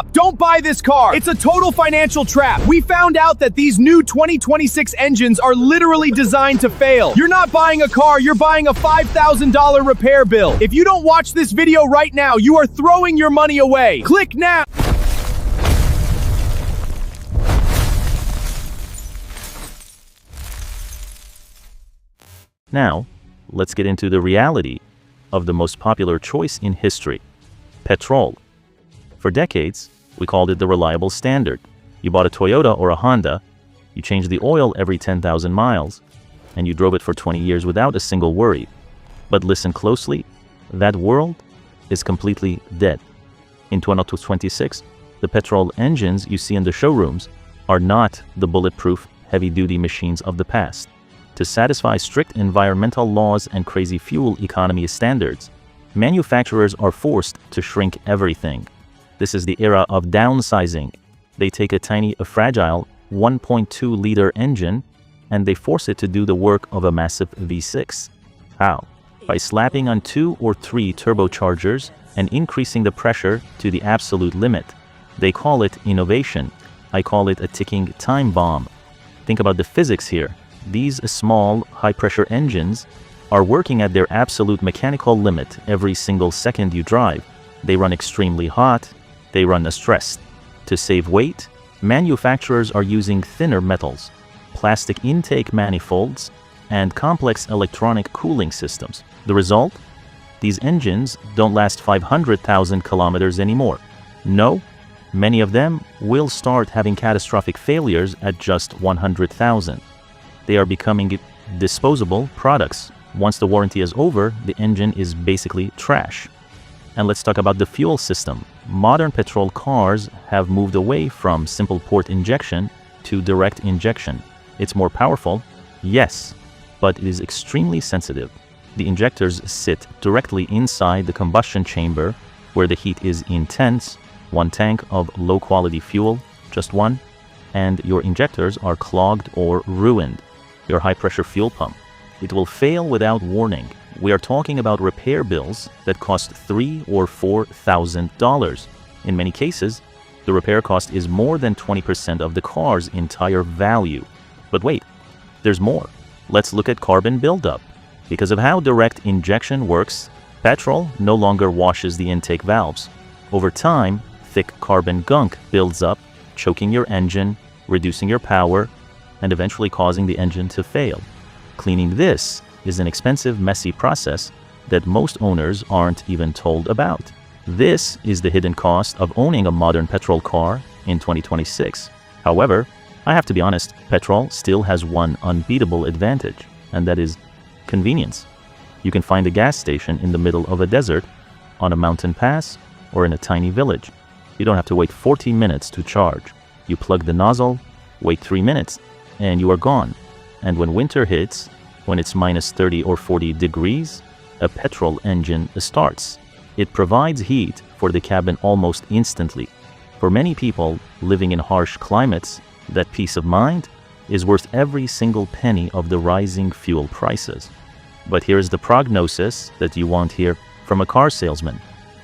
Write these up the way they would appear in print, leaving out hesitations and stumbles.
Stop! Don't buy this car! It's a total financial trap! We found out that these new 2026 engines are literally designed to fail. You're not buying a car, you're buying a $5,000 repair bill. If you don't watch this video right now, you are throwing your money away. Click now! Now, let's get into the reality of the most popular choice in history, petrol. For decades, we called it the reliable standard. You bought a Toyota or a Honda, you changed the oil every 10,000 miles, and you drove it for 20 years without a single worry. But listen closely, that world is completely dead. In 2026, the petrol engines you see in the showrooms are not the bulletproof, heavy-duty machines of the past. To satisfy strict environmental laws and crazy fuel economy standards, manufacturers are forced to shrink everything. This is the era of downsizing. They take a fragile 1.2-liter engine and they force it to do the work of a massive V6. How? By slapping on 2 or 3 turbochargers and increasing the pressure to the absolute limit. They call it innovation. I call it a ticking time bomb. Think about the physics here. These small, high-pressure engines are working at their absolute mechanical limit every single second you drive. They run extremely hot, they run stressed. To save weight, manufacturers are using thinner metals, plastic intake manifolds, and complex electronic cooling systems. The result? These engines don't last 500,000 kilometers anymore. No, many of them will start having catastrophic failures at just 100,000. They are becoming disposable products. Once the warranty is over, the engine is basically trash. And let's talk about the fuel system. Modern petrol cars have moved away from simple port injection to direct injection. It's more powerful, yes, but it is extremely sensitive. The injectors sit directly inside the combustion chamber where the heat is intense, one tank of low-quality fuel, just one, and your injectors are clogged or ruined. Your high-pressure fuel pump. It will fail without warning. We are talking about repair bills that cost $3,000 or $4,000. In many cases, the repair cost is more than 20% of the car's entire value. But wait, there's more. Let's look at carbon buildup. Because of how direct injection works, petrol no longer washes the intake valves. Over time, thick carbon gunk builds up, choking your engine, reducing your power, and eventually causing the engine to fail. Cleaning this is an expensive, messy process that most owners aren't even told about. This is the hidden cost of owning a modern petrol car in 2026. However, I have to be honest, petrol still has one unbeatable advantage, and that is convenience. You can find a gas station in the middle of a desert, on a mountain pass, or in a tiny village. You don't have to wait 40 minutes to charge. You plug the nozzle, wait 3 minutes, and you are gone. And when winter hits, when it's minus 30 or 40 degrees, a petrol engine starts. It provides heat for the cabin almost instantly. For many people living in harsh climates, that peace of mind is worth every single penny of the rising fuel prices. But here's the prognosis that you won't hear from a car salesman.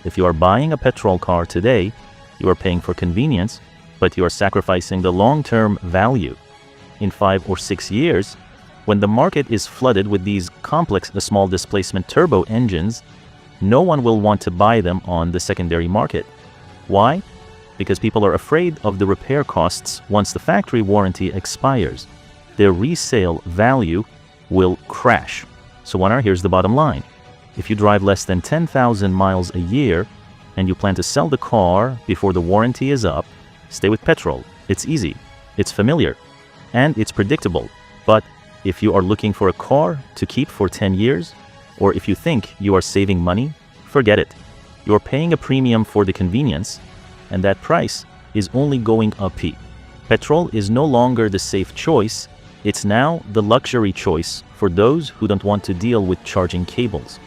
If you are buying a petrol car today, you are paying for convenience, but you are sacrificing the long-term value. In 5 or 6 years, when the market is flooded with these complex small displacement turbo engines, no one will want to buy them on the secondary market. Why? Because people are afraid of the repair costs once the factory warranty expires. Their resale value will crash. So Wanar, here's the bottom line. If you drive less than 10,000 miles a year and you plan to sell the car before the warranty is up, stay with petrol. It's easy, it's familiar, and it's predictable. But if you are looking for a car to keep for 10 years, or if you think you are saving money, forget it. You're paying a premium for the convenience, and that price is only going up. Petrol is no longer the safe choice, it's now the luxury choice for those who don't want to deal with charging cables.